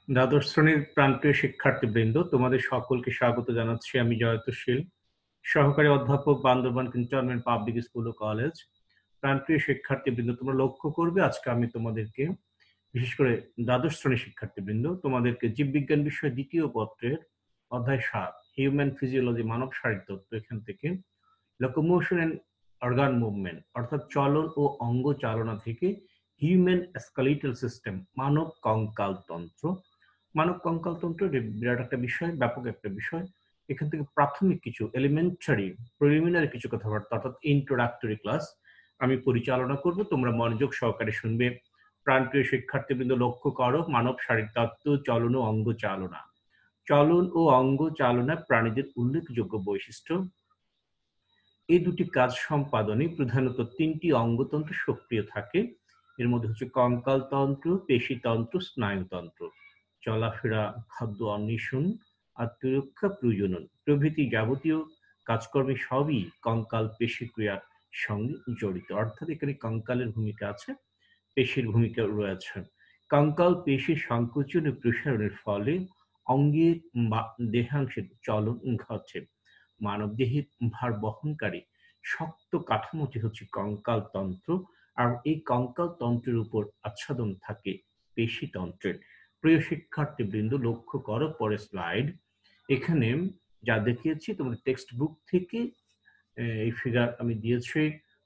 দ্বাদশ শ্রেণীর প্রান্তীয় শিক্ষার্থীবৃন্দ, তোমাদের সকলকে স্বাগত জানাচ্ছি। আমি জয়তশীল, সহকারী অধ্যাপক, বান্দরবান ক্যান্টনমেন্ট পাবলিক স্কুল ও কলেজ। প্রান্তীয় শিক্ষার্থীবৃন্দ, তোমরা লক্ষ্য করবে আজকে আমি তোমাদেরকে, বিশেষ করে দ্বাদশ শ্রেণীর শিক্ষার্থীবৃন্দ, তোমাদেরকে জীববিজ্ঞান বিষয় দ্বিতীয় পত্রের অধ্যায় ৭ হিউম্যান ফিজিওলজি মানব শারীরতত্ত্ব, এখান থেকে লোকোমোশন এন্ড অর্গান মুভমেন্ট অর্থাৎ চলন ও অঙ্গ চালনা থেকে হিউম্যান স্কেলিটাল সিস্টেম মানব কঙ্কালতন্ত্র। মানব কঙ্কালতন্ত্র বিরাট একটা বিষয়, ব্যাপক একটা বিষয়। এখান থেকে প্রাথমিক কিছু এলিমেন্টারি প্রিলিমিনারি কিছু কথাবার্তা অর্থাৎ ইন্ট্রোডাক্টরি ক্লাস আমি পরিচালনা করব, তোমরা মনোযোগ সহকারে শুনবে। প্রান্তীয় শিক্ষার্থীবৃন্দ লক্ষ্য করো, মানব শারীরতত্ত্ব, চলন ও অঙ্গ চালনা। চলন ও অঙ্গ চালনা প্রাণীদের উল্লেখযোগ্য বৈশিষ্ট্য। এই দুটি কাজ সম্পাদনে প্রধানত তিনটি অঙ্গতন্ত্র সক্রিয় থাকে। এর মধ্যে হচ্ছে কঙ্কালতন্ত্র, পেশিতন্ত্র, স্নায়ুতন্ত্র। চলাফেরা, খাদ্য অন্বেষণ, আত্মরক্ষা, প্রজনন প্রভৃতি যাবতীয় কাজকর্মে সবই কঙ্কাল পেশি ক্রিয়ার সঙ্গে জড়িত। অর্থাৎ এখানে কঙ্কালের ভূমিকা আছে, পেশির ভূমিকা রয়েছে। কঙ্কাল পেশির সংকোচন ও প্রসারণের ফলে অঙ্গের বা দেহাংশের চলন ঘটে। মানবদেহের ভার বহনকারী শক্ত কাঠামোটি হচ্ছে কঙ্কালতন্ত্র, আর এই কঙ্কালতন্ত্রের উপর আচ্ছাদন থাকে পেশিতন্ত্রের। প্রিয় শিক্ষার্থীবৃন্দ, লক্ষ্য করো পরের স্লাইড। এখানে যা দেখিয়েছি তোমাদের টেক্সট বুক থেকে এই ফিগার আমি দিয়েছি।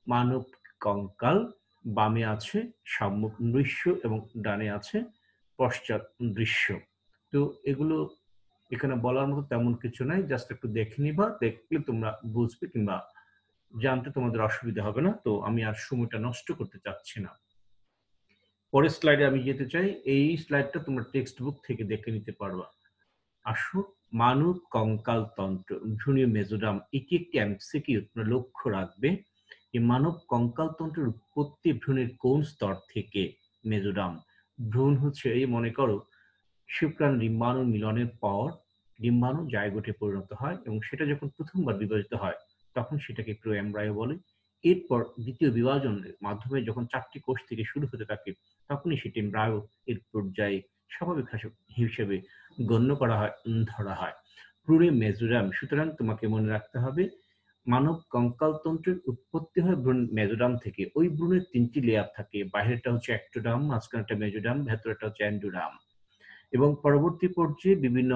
মানব কঙ্কাল, বামে আছে সম্মুখ দৃশ্য এবং ডানে আছে পশ্চাৎ দৃশ্য। তো এগুলো এখানে বলার মতো তেমন কিছু নাই, জাস্ট একটু দেখে নিবা, দেখলে তোমরা বুঝবে কিংবা জানতে তোমাদের অসুবিধা হবে না। তো আমি আর সময়টা নষ্ট করতে চাচ্ছি না। পরের স্লাইডে আমি যেতে চাই। এই স্লাইডটা তোমরা টেক্সট বুক থেকে দেখে নিতে পারবা। আসো, মানব কঙ্কালতন্ত্র, ভ্রূণীয় মেজোরাম, এটি একটি এমসিকিউ, তোমরা লক্ষ্য রাখবে যে মানব কঙ্কালতন্ত্রের উৎপত্তি ভ্রূণের কোন স্তর থেকে। মেজোরাম ভ্রূণ হচ্ছে, এই মনে করো শুক্রাণু ডিম্বাণু মিলনের পর ডিম্বাণু জাইগোটে পরিণত হয় এবং সেটা যখন প্রথমবার বিভাজিত হয় তখন সেটাকে এমব্রায়ো বলে। এরপর দ্বিতীয় বিভাজনের মাধ্যমে যখন ৪টি কোষ থেকে শুরু হতে থাকে তখনই সেটি এমব্রায়ো এর পর্যায়ে স্বাভাবিক হিসেবে গণ্য করা হয়, ধরা হয়। ভ্রূণে মেজোরাম, সুতরাং তোমাকে মনে রাখতে হবে মানব কঙ্কালতন্ত্রের উৎপত্তি হয় ভ্রূণ মেজোরাম থেকে। ওই ভ্রূণের ৩টি লেয়ার থাকে, বাইরেটা হচ্ছে অ্যাক্টোডার্ম, মাঝখানেটা মেজোরাম, ভেতরেটা হচ্ছে এন্ডোডার্ম। এবং পরবর্তী পর্যায়ে বিভিন্ন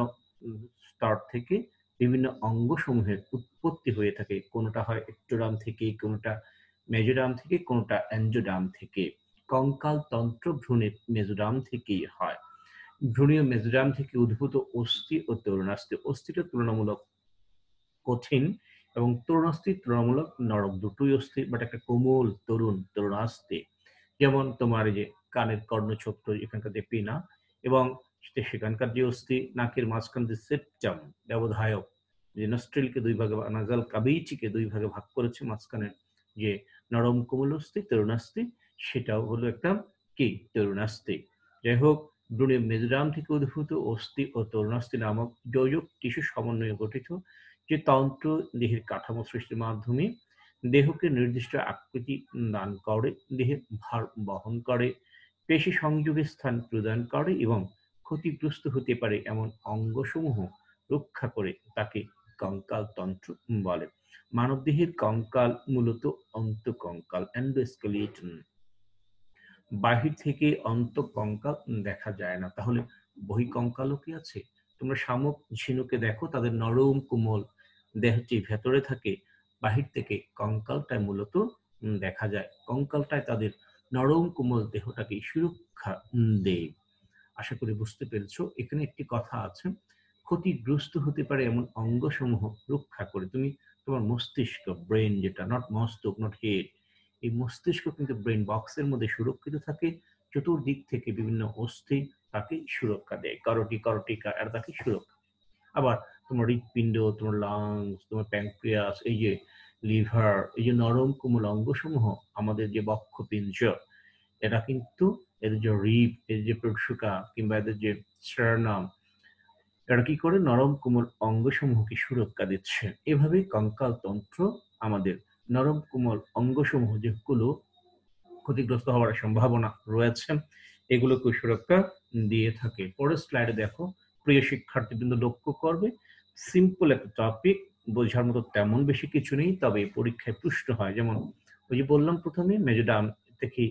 স্তর থেকে বিভিন্ন অঙ্গসমূহের উৎপত্তি হয়ে থাকে। কোনোটা হয় একটোডার্ম থেকে, কোনোটা মেজোডার্ম থেকে, কোনোটা এন্ডোডার্ম থেকে। কঙ্কালতন্ত্র ভ্রূণের মেজোডার্ম থেকেই হয়। ভ্রূণীয় মেজোডার্ম থেকে উদ্ভূত অস্থি ও তরুণাস্থি। অস্থিটা তুলনামূলক কঠিন এবং তরুণাস্থি তুলনামূলক নরম। দুটোই অস্থি, বাট একটা কোমল তরুণাস্থি। যেমন তোমার এই যে কানের কর্ণছোক্র, এখানকার যে পিনা, এবং সেখানকার যে অস্থি, নাকের মাঝখান যে সেপ্টাম ব্যবধায়ক, যে নস্ট্রিলকে দুই ভাগে, নাজাল কাবিচিকে দুই ভাগে ভাগ করেছে, মাঝখানে যে নরম কোমল অস্থি তরুণাস্থি, সেটাও হলো একটা কি তরুণাস্থি। যাই হোক, ভ্রূণের মেজোরাম থেকে উদ্ভূত অস্থি ও তরুণাস্থি নামক জৈবিক টিস্যু সমন্বয়ে গঠিত যে তন্ত্র দেহের কাঠামো সৃষ্টির মাধ্যমে দেহকে নির্দিষ্ট আকৃতি দান করে, দেহে ভার বহন করে, পেশি সংযোগের স্থান প্রদান করে এবং ক্ষতিগ্রস্ত হতে পারে এমন অঙ্গসমূহ রক্ষা করে, তাকে কঙ্কালতন্ত্র বলে। মানবদেহের কঙ্কাল মূলত অন্তঃকঙ্কাল, এন্ডোস্কেলিটন। বাহির থেকে অন্তঃকঙ্কাল দেখা যায় না। তাহলে বহিঃকঙ্কালও কি আছে? তোমরা শামুক, ঝিনুকে দেখো, তাদের নরম কোমল দেহটি ভেতরে থাকে, বাহির থেকে কঙ্কালটায় মূলত দেখা যায়। কঙ্কালটায় তাদের নরম কোমল দেহটাকে সুরক্ষা দেয়। আশা করি বুঝতে পেরেছ। এখানে একটি কথা আছে, ক্ষতিগ্রস্ত হতে পারে এমন অঙ্গসমূহ রক্ষা করে। তুমি তোমার মস্তিষ্ক, ব্রেন, যেটা নট মস্তক, নট হেড, এই মস্তিষ্ক কিন্তু ব্রেন বক্সের মধ্যে সুরক্ষিত থাকে। চতুর্দিক থেকে বিভিন্ন অস্থি তাকে সুরক্ষা দেয়, করটিকা আর তাকে সুরক্ষা। আবার তোমার হৃৎপিণ্ড, তোমার লাংস, তোমার প্যানক্রিয়াস, এই যে লিভার, এই যে নরম কোমল অঙ্গসমূহ, আমাদের যে বক্ষপিঞ্জ, এরা কিন্তু এদের যে রিব, এদের যে প্রসূকা কিংবা এদের যে স্টার্নাম, এরা কি করে নরম কোমল অঙ্গসমূহকে সুরক্ষা দিচ্ছে। এভাবে কঙ্কালতন্ত্র আমাদের নরম কোমল অঙ্গসমূহ যেগুলো ক্ষতিগ্রস্ত হওয়ার সম্ভাবনা রয়েছে, এগুলোকে সুরক্ষা দিয়ে থাকে। পরের স্লাইডে দেখো, প্রিয় শিক্ষার্থীবৃন্দ লক্ষ্য করবে, সিম্পল একটা টপিক, বোঝার মতো তেমন বেশি কিছু নেই, তবে পরীক্ষায় প্রশ্ন হয়। যেমন ওই যে বললাম প্রথমে মেজোডাম থেকে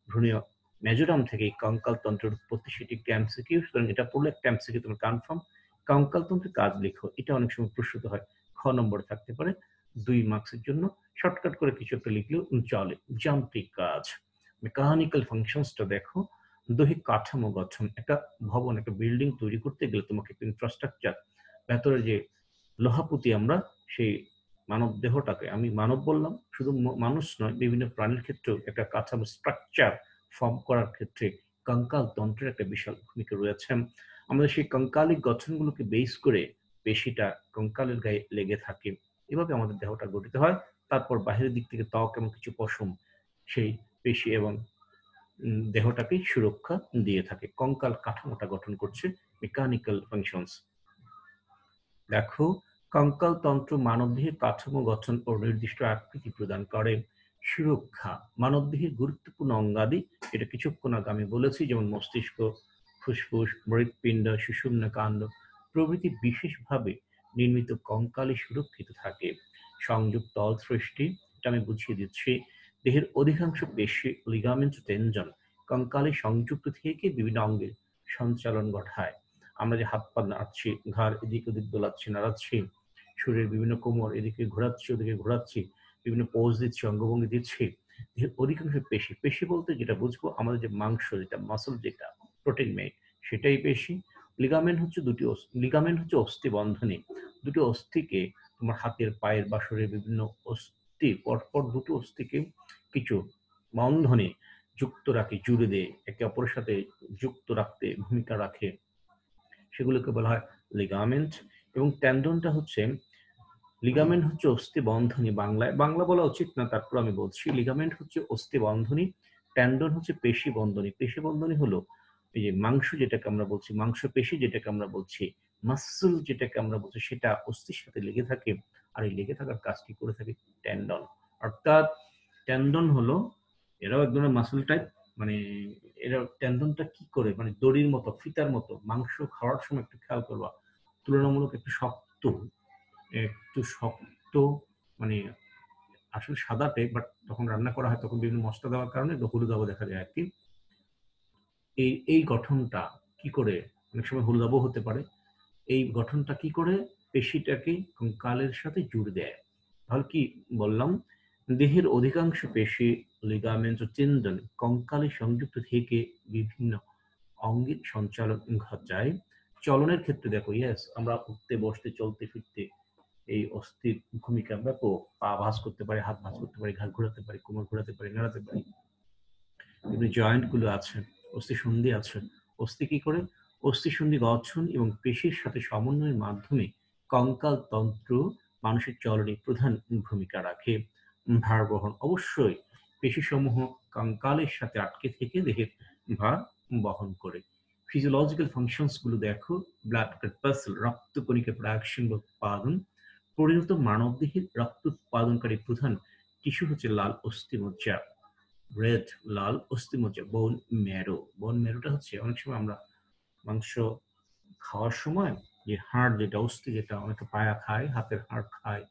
ভ্রূণীয় মেজোডাম থেকে কঙ্কালতন্ত্রের উৎপত্তি, সেটি একটি এমসিকিউ, সুতরাং এটা পড়লে একটা এমসিকিউ তুমি কনফার্ম। কঙ্কালতন্ত্রের কাজ লিখো, এটা অনেক সময় প্রশ্নিত হয়, খ নম্বরে থাকতে পারে 2 মার্কসের জন্য। শর্টকাট করে কিছু একটা লিখলেও চলে। যান্ত্রিক কাজ, মেকানিক্যাল ফাংশনসটা দেখো, দৈহিক কাঠামো গঠন, একটা ভবন, একটা বিল্ডিং তৈরি করতে গেলে তোমাকে একটা ইনফ্রাস্ট্রাকচার, ভেতরে যে লোহাপুতি আমরা, সেই মানব দেহটাকে, আমি মানব বললাম, শুধু মানুষ নয়, বিভিন্ন প্রাণীর ক্ষেত্রেও একটা কাঠামো স্ট্রাকচার ফর্ম করার ক্ষেত্রে কঙ্কাল তন্ত্রের একটা বিশাল ভূমিকা রয়েছে। আমাদের সেই কঙ্কালিক গঠনগুলোকে বেস করে পেশিটা কঙ্কালের গায়ে লেগে থাকে, এভাবে আমাদের দেহটা গঠিত হয়। তারপর বাহিরের দিক থেকে ত্বক এবং কিছু পশম সেই পেশি এবং দেহটাকে সুরক্ষা দিয়ে থাকে। কঙ্কাল কাঠামোটা গঠন করছে মেকানিক্যাল ফাংশনস। দেখো, কঙ্কাল তন্ত্র মানবদেহের কাঠামো গঠন ও নির্দিষ্ট আকৃতি প্রদান করে। সুরক্ষা, মানবদেহের গুরুত্বপূর্ণ অঙ্গাদি, এটা কিছুক্ষণ আগে আমি বলেছি, যেমন মস্তিষ্ক, ফুসফুস, হৃৎপিণ্ড, সুষুম্নাকাণ্ড প্রভৃতি বিশেষভাবে নির্মিত কঙ্কালে সুরক্ষিত থাকে। সংযোগ তল সৃষ্টি, এটা আমি বুঝিয়ে দিচ্ছি। দেহের অধিকাংশ পেশি, লিগামেন্ট, টেন্ডন কঙ্কালে সংযুক্ত থেকে বিভিন্ন অঙ্গের সঞ্চালন ঘটায়। আমরা যে হাত পা নাড়াচ্ছি, ঘাড় এদিক ওদিক দোলাচ্ছি, নাড়াচ্ছি, শরীরের বিভিন্ন কোমর এদিকে ঘোরাচ্ছি ওদিকে ঘোরাচ্ছি, বিভিন্ন পোজ দিচ্ছি, অঙ্গভঙ্গি দিচ্ছি, এর অধিকাংশ পেশি। পেশি বলতে যেটা বুঝবো, আমাদের যে মাংস, যেটা মাসল, যেটা প্রোটিন মেড, সেটাই পেশি। লিগামেন্ট হচ্ছে লিগামেন্ট হচ্ছে অস্থি বন্ধনী। দুটো অস্থিকে, তোমার হাতের, পায়ের বা শরীরের বিভিন্ন অস্থি, পরপর দুটো অস্থিকে কিছু বন্ধনে যুক্ত রাখে, জুড়ে দেয়, একে অপরের সাথে যুক্ত রাখতে ভূমিকা রাখে, সেগুলোকে বলা হয় লিগামেন্ট। এবং টেন্ডনটা হচ্ছে, লিগামেন্ট হচ্ছে অস্থি বন্ধনী, বাংলা বলা উচিত না, তারপর আমি বলছি। লিগামেন্ট হচ্ছে অস্থি বন্ধনী, টেন্ডন হচ্ছে পেশি বন্ধনী। পেশি বন্ধনী হলো এই যে মাংস যেটাকে আমরা বলছি, মাংস পেশি যেটাকে আমরা বলছি, মাসল যেটাকে আমরা বলছি, সেটা অস্থির সাথে লেগে থাকে, আর এই লেগে থাকার কাজটি করে থাকে টেন্ডন। অর্থাৎ টেন্ডন হলো, এরাও এক ধরনের মাসল টাইপ, মানে এরা টেন্ডনটা কি করে, মানে দড়ির মতো, ফিতার মতো, মাংস খাওয়ার সময় একটু খেয়াল করবা, তুলনামূলক একটু শক্ত, মানে আসলে সাদা টাইপ, বাট যখন রান্না করা হয় তখন বিভিন্ন মশলা দেওয়ার কারণে হলুদাভ দেখা যায় আর কি। এই গঠনটা কি করে, অনেক সময় হলুদাভ হতে পারে, এই গঠনটা কি করে পেশিটাকে কঙ্কালের সাথে জুড়ে দেয়। তাহলে কি বললাম, দেহের অধিকাংশ পেশি, লিগামেন্ট ও টেন্ডন কঙ্কালে সংযুক্ত থেকে বিভিন্ন অঙ্গের সঞ্চালন ঘটায়। চলনের ক্ষেত্রে দেখো, ইয়েস, আমরা উঠতে বসতে চলতে ফিরতে এই অস্থির ভূমিকা ব্যাপক। পা ভাঁজ করতে পারি, হাত ভাঁজ করতে পারি, ঘাড় ঘোরাতে পারি, কোমর ঘোরাতে পারি, নাড়াতে পারি। বিভিন্ন জয়েন্ট গুলো আছে, অস্থি সন্ধি আছে। অস্থি কি করে, অস্থি সন্ধি গঠন এবং পেশির সাথে সমন্বয়ের মাধ্যমে কঙ্কাল তন্ত্র মানুষের চলনে প্রধান ভূমিকা রাখে। ভার বহন, অবশ্যই পেশিসমূহ কঙ্কালের সাথে আটকে থেকে দেহের ভার বহন করে। ফিজিওলজিক্যাল ফাংশনস গুলো দেখো, ব্লাড কর্পাসেল, রক্তকণিকা প্রোডাকশন বা উৎপাদন। পরিণত মানবদেহের রক্ত উৎপাদনকারী প্রধান টিস্যু হচ্ছে লাল অস্থিমজ্জা, রেড, লাল অস্থিমজ্জা, বোন ম্যারো। বোন ম্যারোটা হচ্ছে, অনেক সময় আমরা মাংস খাওয়ার সময় যে হাড়, যেটা অস্থি, যেটা অনেকে পায়া খায়, হাতের হাড় খায়,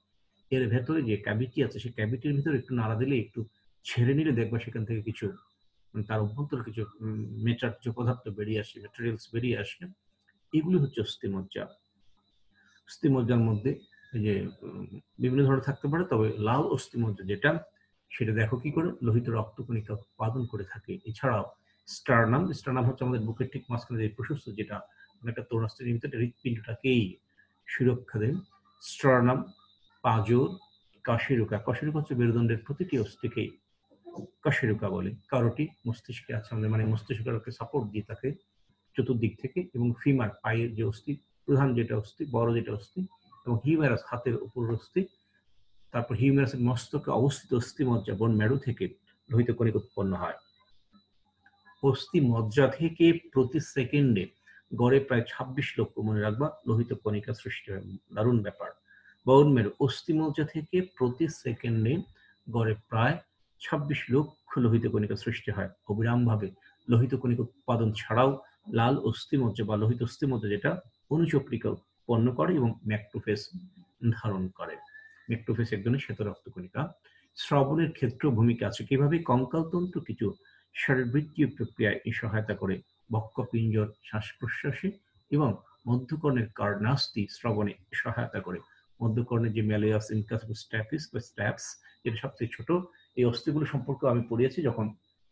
এর ভেতরে যে ক্যাভিটি আছে, সেই ক্যাভিটির ভিতরে একটু নাড়া দিলে, একটু ছেড়ে নিলে দেখবা সেখান থেকে কিছু, তার অভ্যন্তরে কিছু মেটার, কিছু পদার্থ বেরিয়ে আসে, ম্যাটেরিয়ালস বেরিয়ে আসে। এগুলি হচ্ছে অস্থিমজ্জা। অস্থিমজ্জার মধ্যে এই যে বিভিন্ন ধরনের থাকতে পারে, তবে লাল অস্থিমজ্জা যেটা, সেটা দেখো কি করে লোহিত রক্তকণিকা উৎপাদন করে থাকে। এছাড়াও স্টার্নাম, স্টার্নাম হচ্ছে আমাদের বুকের ঠিক মাঝখানে যে প্রশস্ত, যেটা অনেকটা তরুণাস্থির নিমিত্ত হৃৎপিণ্ডটাকেই সুরক্ষা দেন। স্টার্নাম, পাঁজর, কশেরুকা, কশেরুকা হচ্ছে মেরুদণ্ডের প্রতিটি অস্থিকেই কশেরুকা বলে। কারোটি মস্তিষ্কে আছে আমাদের, মানে মস্তিষ্ককে সাপোর্ট দিয়ে থাকে চতুর্দিক থেকে। এবং ফিমার, পায়ের যে অস্থি, প্রধান যেটা অস্থি, বড় যেটা অস্থি, এবং হিউমেরাস, হাতের উপর অস্থি। তারপর হিউমেরাসের মস্তকে অবস্থিত অস্থিমজ্জা, বোন ম্যারো থেকে লোহিত কণিকা উৎপন্ন হয়। অস্থি মজ্জা থেকে প্রতি সেকেন্ডে গড়ে প্রায় 26 লক্ষ, মনে রাখবা, লোহিত কণিকা সৃষ্টি হয়। দারুণ ব্যাপার। বোন ম্যারো, অস্থি মজ্জা থেকে প্রতি সেকেন্ডে গড়ে প্রায় 26 লক্ষ লোহিত কণিকা সৃষ্টি হয়। অবিরাম ভাবে লোহিত কণিকা উৎপাদন ছাড়াও লাল অস্থিমজ্জা বা লোহিত অস্থিমজ্জা যেটা অনুচক্রিকা উৎপন্ন করে এবং ম্যাক্রোফেজ ধারণ করে। ম্যাক্রোফেজ এক ধরনের শ্বেত রক্তকণিকা। শ্রবণের ক্ষেত্রেও ভূমিকা আছে। কিভাবে? কঙ্কালতন্ত্র কিছু শারীরবৃত্তীয় প্রক্রিয়ায় সহায়তা করে। বক্ষপিঞ্জর শ্বাস-প্রশ্বাসে এবং মধ্যকর্ণের কর্ণাস্থি শ্রবণে সহায়তা করে। মধ্যকর্ণের যে ম্যালিয়াস ইনকাস স্ট্যাপিস বা স্ট্যাপস, যেটা সবচেয়ে ছোট, এই অস্থিগুলো সম্পর্কে আমি পড়িয়েছি যখন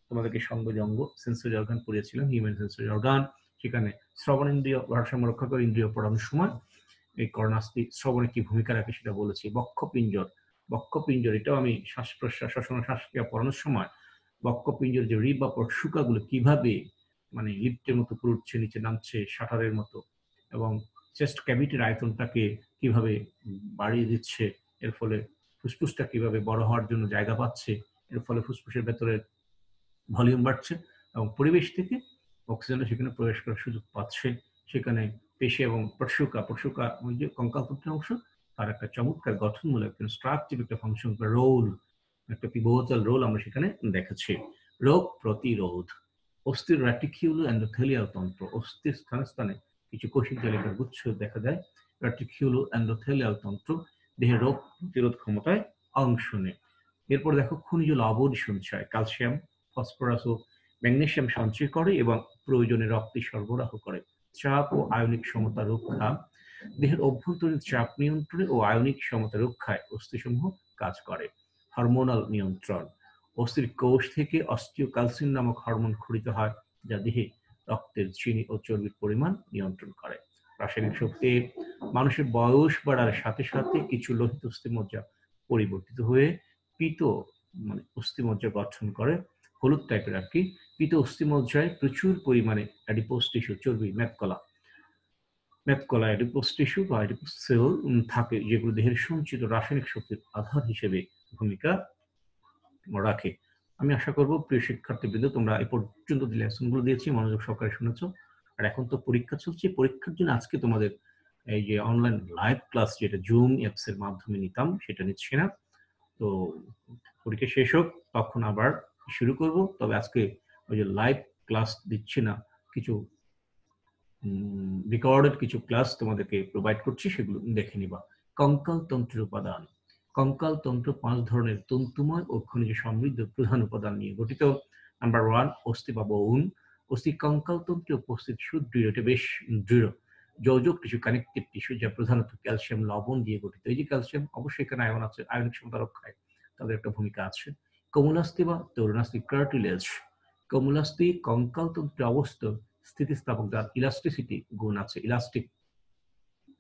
তোমাদেরকে সংবেদী সেন্সরি অর্গান পড়িয়েছিলাম, হিউম্যান সেন্সরি অর্গান। সেখানে শ্রবণেন্দ্রিয় ভারসাম্য রক্ষা করে ইন্দ্রিয় পড়ানোর সময় এই কর্ণাস্থি শ্রবণে কি ভূমিকা রাখে সেটা বলেছি। বক্ষপিঞ্জর এটাও আমি শ্বাস প্রশ্বাস শ্বাসক্রিয়া পড়ানোর সময় বক্ষপিঞ্জর যে রিব বা পরশুকাগুলো কিভাবে মানে লিফটের মতো উপরে উঠছে নিচে নামছে শাটারের মতো, এবং চেস্ট ক্যাভিটির আয়তনটাকে কিভাবে বাড়িয়ে দিচ্ছে, এর ফলে ফুসফুসটা কিভাবে বড় হওয়ার জন্য জায়গা পাচ্ছে, এর ফলে ফুসফুসের ভেতরে ভলিউম বাড়ছে এবং পরিবেশ থেকে অক্সিজেনটা সেখানে প্রবেশ করার সুযোগ পাচ্ছে। সেখানে পেশি এবং পরশুকা ওই যে কঙ্কালতন্ত্রের অংশ, তার একটা চমৎকার গঠনমূলক কনস্ট্রাকটিভ একটা ফাংশন বা রোল, একটা পিভোটাল রোল আমরা সেখানে দেখেছি। রোগ প্রতিরোধ। অস্থির রেটিকিউলো এন্ডোথেলিয়াল তন্ত্র, অস্থির স্থানে স্থানে কিছু কোষিক জালিকার গুচ্ছ দেখা যায়। রেটিকিউলো এন্ডোথেলিয়াল তন্ত্র দেহের রোগ প্রতিরোধ ক্ষমতায় অংশ নেয়। এরপর দেখো খনিজ লবণ সঞ্চয়, ক্যালসিয়াম, ফসফরাস ও ম্যাগনেসিয়াম সঞ্চয় করে এবং প্রয়োজনে রক্তে সরবরাহ করে। চাপ ও আয়নিক সমতা রক্ষা, দেহের অভ্যন্তরীণ চাপ নিয়ন্ত্রণে ও আয়নিক সমতা রক্ষায় অস্থিসমূহ কাজ করে। হরমোনাল নিয়ন্ত্রণ, অস্থির কোষ থেকে অস্টিওক্যালসিন নামক হরমোন ক্ষরিত হয় যা দেহে রক্তের চিনি ও চর্বির পরিমাণ নিয়ন্ত্রণ করে। রাসায়নিক শক্তি, মানুষের বয়স বাড়ার সাথে সাথে কিছু লোহিত অস্থিমজ্জা পরিবর্তিত হয়ে পীত মানে অস্থিমজ্জা গঠন করে, হলুদ টাইপের আর কি। পীত অস্থিমজ্জায় প্রচুর পরিমাণে অ্যাডিপোজ টিস্যু, চর্বি, ম্যাপকলা অ্যাডিপোজ টিস্যু বা অ্যাডিপোজ সেল থাকে, যেগুলো দেহের সঞ্চিত রাসায়নিক শক্তির আধার হিসেবে ভূমিকা রাখে। আমি আশা করব প্রিয় শিক্ষার্থীবৃন্দ তোমরা এই পর্যন্ত যে লেসনগুলো দিয়েছি মনোযোগ সহকারে শুনেছো। আর এখন তো পরীক্ষা চলছে, পরীক্ষার জন্য আজকে তোমাদের এই যে অনলাইন লাইভ ক্লাস যেটা জুম অ্যাপস এর মাধ্যমে নিতাম সেটা নিচ্ছি না। তো পরীক্ষা শেষ হোক তখন আবার শুরু করব। তবে আজকে ওই যে লাইভ ক্লাস দিচ্ছি না, কিছু রেকর্ডেড কিছু ক্লাস তোমাদেরকে প্রোভাইড করছি, সেগুলো দেখে নিবা। কঙ্কাল তন্ত্রের উপাদান। কঙ্কাল তন্ত্র 5 ধরনের তন্তুময় ও খনিজ সমৃদ্ধ প্রধান উপাদান নিয়ে গঠিত। নাম্বার 1, অস্থি বা বোন। অস্থি কঙ্কাল তন্ত্রে উপস্থিত সুদৃঢ়, এটা বেশ দৃঢ় যোজক টিস্যু, কানেকটিভ টিস্যু, যা প্রধানত ক্যালসিয়াম লবণ দিয়ে গঠিত। এই যে ক্যালসিয়াম, অবশ্যই এখানে আয়ন আছে, আয়নিক সমতা রক্ষায় তাদের একটা ভূমিকা আছে। কোমলাস্থি বা তরুণাস্থি কার্টিলেজ। কোমলাস্থি কঙ্কাল তন্ত্রে অবস্থিত স্থিতিস্থাপক, যার ইলাস্টিসিটি গুণ আছে, ইলাস্টিক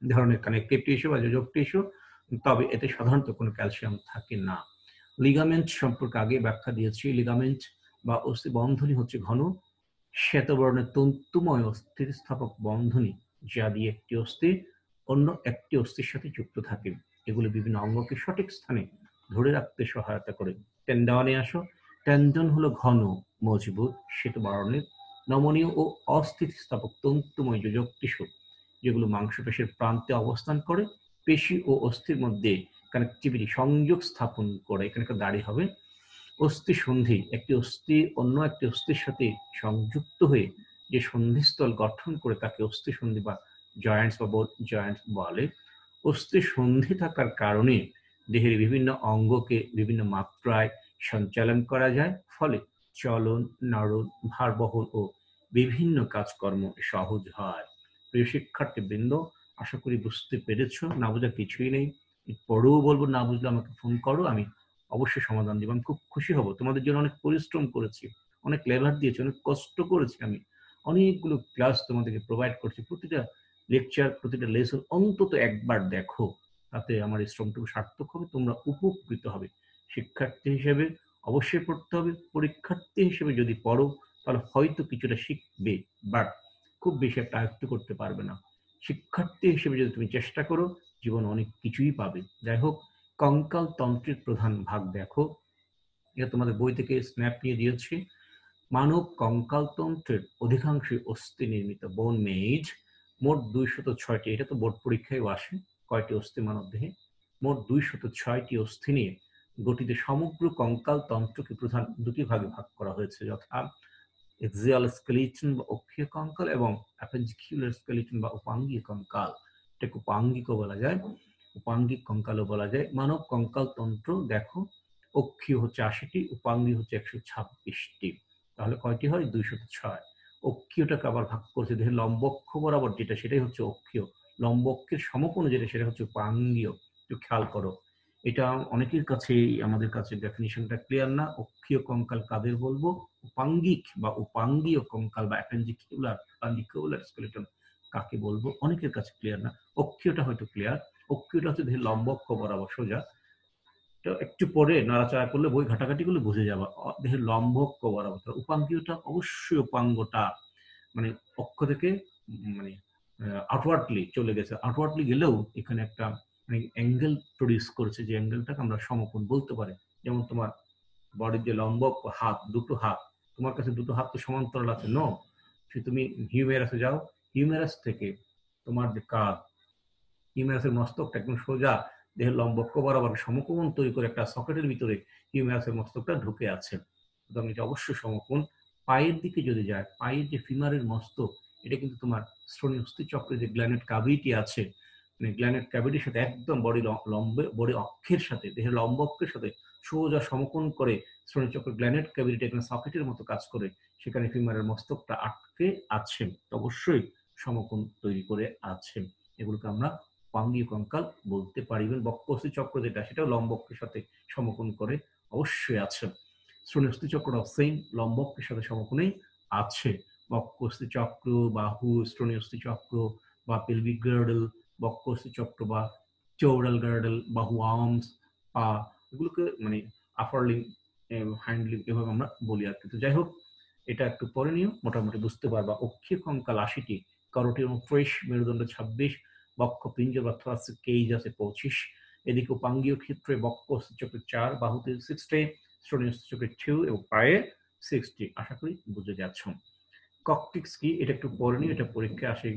ধরনের কানেকটিভ টিস্যু বা যোজক টিস্যু, তবে এতে সাধারণত কোনো ক্যালসিয়াম থাকে না। লিগামেন্ট সম্পর্কে আগে ব্যাখ্যা দিয়েছি। লিগামেন্ট বা অস্থি বন্ধনী হচ্ছে ঘন শ্বেতবর্ণের তন্তুময় স্থিতিস্থাপক বন্ধনী, যা দিয়ে একটি অস্থি অন্য একটি অস্থির সাথে যুক্ত থাকে। এগুলো বিভিন্ন অঙ্গকে সঠিক স্থানে ধরে রাখতে সহায়তা করে। টেন্ডনে আসো। টেন্ডন হলো ঘন, মজবুত, শ্বেতবর্ণের নমনীয় ও অস্থিতিস্থাপক তন্তুময় যোজক টিস্যু, যেগুলো মাংসপেশির প্রান্তে অবস্থান করে, পেশি ও অস্থির মধ্যে কানেক্টিভিটি সংযোগ স্থাপন করে। এখানে একটা দাড়ি হবে। অস্থি সন্ধি, একটি অস্থি অন্য একটি অস্থির সাথে সংযুক্ত হয়ে যে সন্ধিস্থল গঠন করে তাকে অস্থি সন্ধি বা জয়েন্টস বা বোন জয়েন্টস বলে। অস্থি সন্ধি থাকার কারণে দেহের বিভিন্ন অঙ্গকে বিভিন্ন মাত্রায় সঞ্চালন করা যায়, ফলে চলন, নরন, ভার বহন ও বিভিন্ন কাজকর্ম সহজ হয়। প্রিয় শিক্ষার্থীবৃন্দ, আশা করি বুঝতে পেরেছো। না বোঝার কিছুই নেই, পরেও বলবো না বুঝলে আমাকে ফোন করো, আমি অবশ্যই সমাধান দিব। আমি খুব খুশি হব, তোমাদের জন্য অনেক পরিশ্রম করেছি, অনেক লেবার দিয়েছি, অনেক কষ্ট করেছি, আমি অনেকগুলো ক্লাস তোমাদেরকে প্রোভাইড করছি। প্রতিটা লেকচার, প্রতিটা লেসন অন্তত একবার দেখো, তাতে আমার এই শ্রমটুকু সার্থক হবে, তোমরা উপকৃত হবে। শিক্ষার্থী হিসেবে অবশ্যই পড়তে হবে, পরীক্ষার্থী হিসেবে যদি পড়ো তাহলে হয়তো কিছুটা শিখবে, বাট খুব বেশি একটা আয়ত্ত করতে পারবে না। শিক্ষার্থী হিসেবে যদি তুমি চেষ্টা করো, জীবন অনেক কিছুই পাবে। যাই হোক, কঙ্কাল তন্ত্রের প্রধান ভাগ দেখো, এটা তোমাদের বই থেকে স্ন্যাপ নিয়ে দিয়েছি। মানব কঙ্কাল তন্ত্রের অধিকাংশই অস্থি নির্মিত, বোন মেড। মোট 206টি, এটা তো বোর্ড পরীক্ষায় আসে, কয়টি অস্থি মানব দেহে? মোট 206টি অস্থি নিয়ে গঠিত সমগ্র কঙ্কাল তন্ত্রকে প্রধান দুটি ভাগে ভাগ করা হয়েছে, যথা এক্সিয়াল স্কেলিটন বা অক্ষীয় কঙ্কাল এবং অ্যাপেন্ডিকুলার স্কেলিটন বা উপাঙ্গীয় কঙ্কাল, এটাকে উপাঙ্গিকও বলা যায়, উপাঙ্গিক কঙ্কালও বলা যায়। মানব কঙ্কাল তন্ত্র দেখো, অক্ষীয় হচ্ছে 80টি, উপাঙ্গীয় হচ্ছে 126টি। তাহলে কয়টি হয়? 206। অক্ষীয়টাকে আবার ভাগ করছে দেহের লম্বক্ষ বরাবর যেটা, সেটাই হচ্ছে অক্ষীয়। লম্বক্ষের সমকোণ যেটা, সেটা হচ্ছে উপাঙ্গীয়। একটু খেয়াল করো, এটা অনেকের কাছেই, আমাদের কাছে ডেফিনিশনটা ক্লিয়ার না। অক্ষীয় কঙ্কাল কাদের বলবো, উপাঙ্গিক বা উপাঙ্গীয় কঙ্কাল বা অ্যাপেন্ডিকুলার স্কেলেটন কাকে বলবো, অনেকের কাছে ক্লিয়ার না। অক্ষীয়টা হয়তো ক্লিয়ার। অক্ষীয়টা হচ্ছে দেহের লম্বক্ষ বরাবর সোজা, তো একটু পরে নাড়াচাড়া করলে, বই ঘাটাঘাটি করলে বুঝে যাবা দেহের লম্বক্ষ বরাবর। উপাঙ্গীয়টা অবশ্যই উপাঙ্গটা মানে অক্ষ থেকে মানে আউটওয়ার্ডলি চলে গেছে, আউটওয়ার্ডলি গেলেও এখানে একটা মানে অ্যাঙ্গেল প্রডিউস করেছে, যে অ্যাঙ্গেলটাকে আমরা সমকোণ বলতে পারি। যেমন তোমার বডির যে লম্ব হাত, দুটো হাত, তোমার কাছে দুটো হাত তো সমান্তরাল আছে, নো, সে তুমি হিউমেরাসে যাও, হিউমেরাস থেকে তোমার যে কাঁধ, হিউমেরাসের মস্তকটা একদম সোজা দেহের লম্বক্ষ বরাবর সমকোণ তৈরি করে একটা সকেটের ভিতরে হিউমেরাসের মস্তকটা ঢুকে আছে, সুতরাং এটা অবশ্যই সমকোণ। পায়ের দিকে যদি যায়, পায়ের যে ফিমারের মস্তক, এটা কিন্তু তোমার শ্রোণী অস্থি চক্রে যে গ্ল্যানেট ক্যাভিটি আছে, মানে গ্ল্যানেট ক্যাভিটির সাথে একদম বডি লম্বে, বডি অক্ষের সাথে, দেহের লম্ব অক্ষের সাথে সোজা সমকোণ করে শ্রোণী চক্র গ্ল্যানেট ক্যাভিটি এখানে সকেটের মতো কাজ করে, সেখানে ফিমারের মস্তকটা আটকে আছে, অবশ্যই সমকোণ তৈরি করে আছে। এগুলোকে আমরা উপাঙ্গীয় কঙ্কাল বলতে পারি। এবং বক্ষস্থি চক্র যেটা, সেটাও লম্বকের সাথে সমকোণ করে অবশ্যই আছে। শ্রোণী চক্রটাও সেম লম্বকের সাথে সমকোণেই আছে। বক্ষস্থি চক্র, বাহু, শ্রোণী চক্র বা পেলভিক গার্ডেল, বক্ষস্থি চক্র বা চৌরাল গার্ডেল, বাহু, আর্মস, পা, এগুলোকে মানে আপার লিম্ব, হাইন্ড লিম্ব, এভাবে আমরা বলি আর কি। তো যাই হোক, এটা একটু পরে নিও, মোটামুটি বুঝতে পারবা। অক্ষীয় কঙ্কাল 80টি, করোটি 29, মেরুদণ্ড 26, বক্ষ পিঞ্জ বা থোরাসিক কেজ আছে 25। এদিকে উপাঙ্গীয় ক্ষেত্রে বক্ষ অস্থিচক্রে 4, বাহুতে 60, শ্রোণী অস্থিচক্রে 2 এবং পায়ে 60। আশা করি বুঝে যাচ্ছ। ককটিক্স কি, এটা একটু পরে নিও, এটা পরীক্ষায় আসে।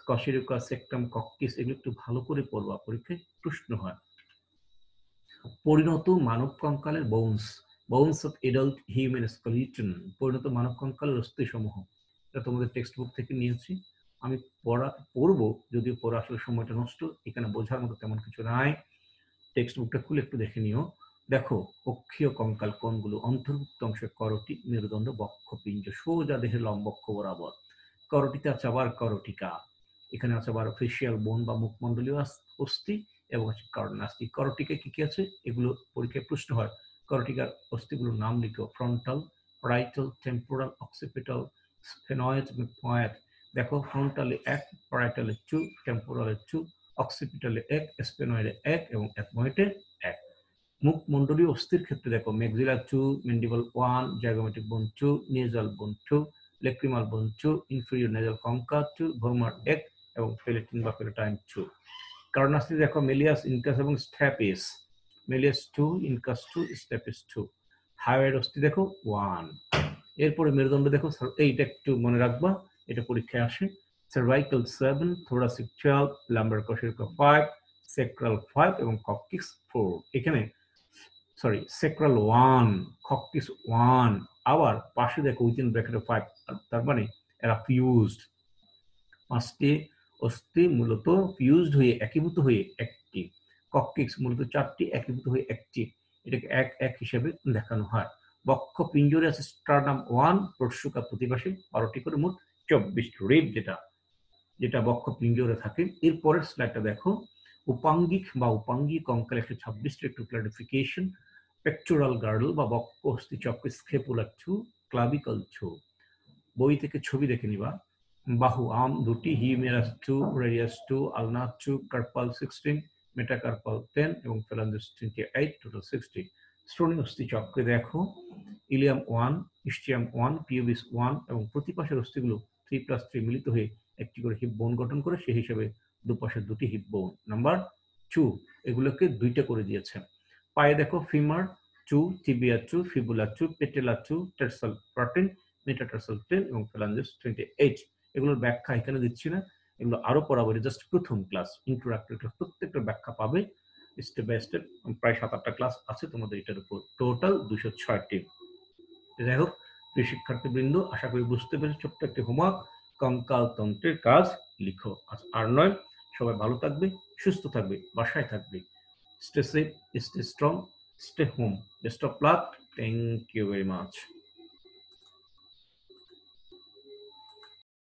কশেরুকা, সেক্টাম, ককটিক্স, এগুলো একটু ভালো করে পড়বা, পরীক্ষায় প্রশ্ন হয়। পরিণত মানব কঙ্কালের bones, bones of adult human skeleton, পরিণত মানব কঙ্কালের অস্থিসমূহ, এটা তোমাদের টেক্সট বুক থেকে নিয়েছি। আমি পড়বো, যদিও পড়া আসলে সময়টা নষ্ট, এখানে বোঝার মতো তেমন কিছু নাই। টেক্সট বুকটা খুলে একটু দেখে নিও। দেখো, অক্ষীয় কঙ্কাল কোনগুলো, অন্তর্ভুক্ত অংশে করটি, মেরুদণ্ড, বক্ষ, পিঞ্জ, সোজা দেহের লম্বক্ষ বরাবর। করটিতে আছে আবার করটিকা, এখানে আছে আবার ফেসিয়াল বোন বা মুখমণ্ডলীয় অস্থি এবং আছে কর্নাস্থি। করটিকায় কি কি আছে, এগুলো পরীক্ষায় প্রশ্ন হয়। করটিকার অস্থিগুলোর নাম লিখো, frontal, parietal, temporal, occipital, sphenoid, point. দেখো, ফ্রন্টালে 1, প্যারাইটালে 2, টেম্পোরালে 2, অক্সিপিটালে 1, স্পেনয়েডে 1 এবং অ্যাথময়েডে 1। মুখমণ্ডলীয় অস্থির ক্ষেত্রে দেখো, ম্যাক্সিলার 2, ম্যান্ডিবল 1, জাইগোমেটিক বোন 2, নেজাল বোন 2, লেক্রিমাল বোন 2, ইনফেরিয়র নেজাল কঙ্কাল 2, ভোমার 1 এবং পেলেটিন বা পেলেটাইন 2। কারনাসি দেখো, মেলিয়াস, ইনকাস এবং স্ট্যাপিস, মেলিয়াস 2, ইনকাস 2, স্ট্যাপিস 2। থাইরয়েড অস্থি দেখো 1। এরপরে মেরুদণ্ড দেখো, এইটা একটু মনে রাখবা, এটা পরীক্ষায় আসে। সার্ভাইকাল 7, থোরাসিক 12, লাম্বার কশেরুকা 5, সেক্রাল 5 এবং ককটিক্স 4। এখানে সরি, সেক্রাল 1, ককটিক্স 1, আবার পাশে দেখো উইথিন ব্র্যাকেটে 5, তার মানে এরা ফিউজড। 5টি অস্থি মূলত ফিউজড হয়ে, একীভূত হয়ে একটি। ককটিক্স মূলত 4টি একীভূত হয়ে একটি, এটাকে 1 হিসেবে দেখানো হয়। বক্ষ পিঞ্জরে আছে স্টার্নাম 1, প্রসূকা প্রতিপাশে 12টি করে, মোট 24 রিব, যেটা যেটা বক্ষ পিঞ্জরে থাকে। এর পরের স্লাইডটা দেখো, উপাঙ্গিক বা উপাঙ্গী কঙ্কাল 126টি, একটু ক্লারিফিকেশন। পেকচুরাল গার্ডল বা বক্ষ অস্থি চক্র, স্কেপুলা 2, ক্লাভিকল 2। বই থেকে ছবি দেখে নিবা। বাহু, আর্ম 2টি, হিউমেরাস 2, রেডিয়াস 2, আলনা 2, কার্পাল 16, মেটাকার্পাল 10 এবং ফ্যালাঞ্জাস 28, টোটাল 60। শ্রোণী অস্থি চক্রে দেখো, ইলিয়াম 1, ইস্টিয়াম 1, পিউবিস 1 এবং প্রতি পাশের অস্থিগুলো 3+3 মিলিত হয়ে একটি করে হিপ বোন গঠন করে, সেই হিসেবে দুপাশে 2টি হিপ বোন, নাম্বার 2, এগুলোকে 2টা করে দিয়েছে। পায়ে দেখো, ফিমার 2, টিবিয়া 2, ফিবুলা 2, পেটেলা 2, টার্সাল 14, মেটাটার্সাল 10 এবং ফ্যালাঞ্জাস 28। এগুলোর ব্যাখ্যা এখানে দিচ্ছি না, এগুলো আরো পড়াবো, জাস্ট প্রথম ক্লাস, ইন্ট্রোডাক্টরি ক্লাস, প্রত্যেকটা ব্যাখ্যা পাবে স্টেপ বাই স্টেপ। প্রায় 7-8টা ক্লাস আছে তোমাদের এটার উপর, টোটাল 206টি। যাই হোক, প্রিয় শিক্ষার্থীবৃন্দ, আশা করি বুঝতে পেরেছ। ছোট্ট একটি হোমওয়ার্ক, কঙ্কাল তন্ত্রের কাজ লিখো। আর নয়, সবাই ভালো থাকবে, সুস্থ থাকবে, বাসায় থাকবে। Stay safe, stay strong, stay home. Best of luck. Thank you very much.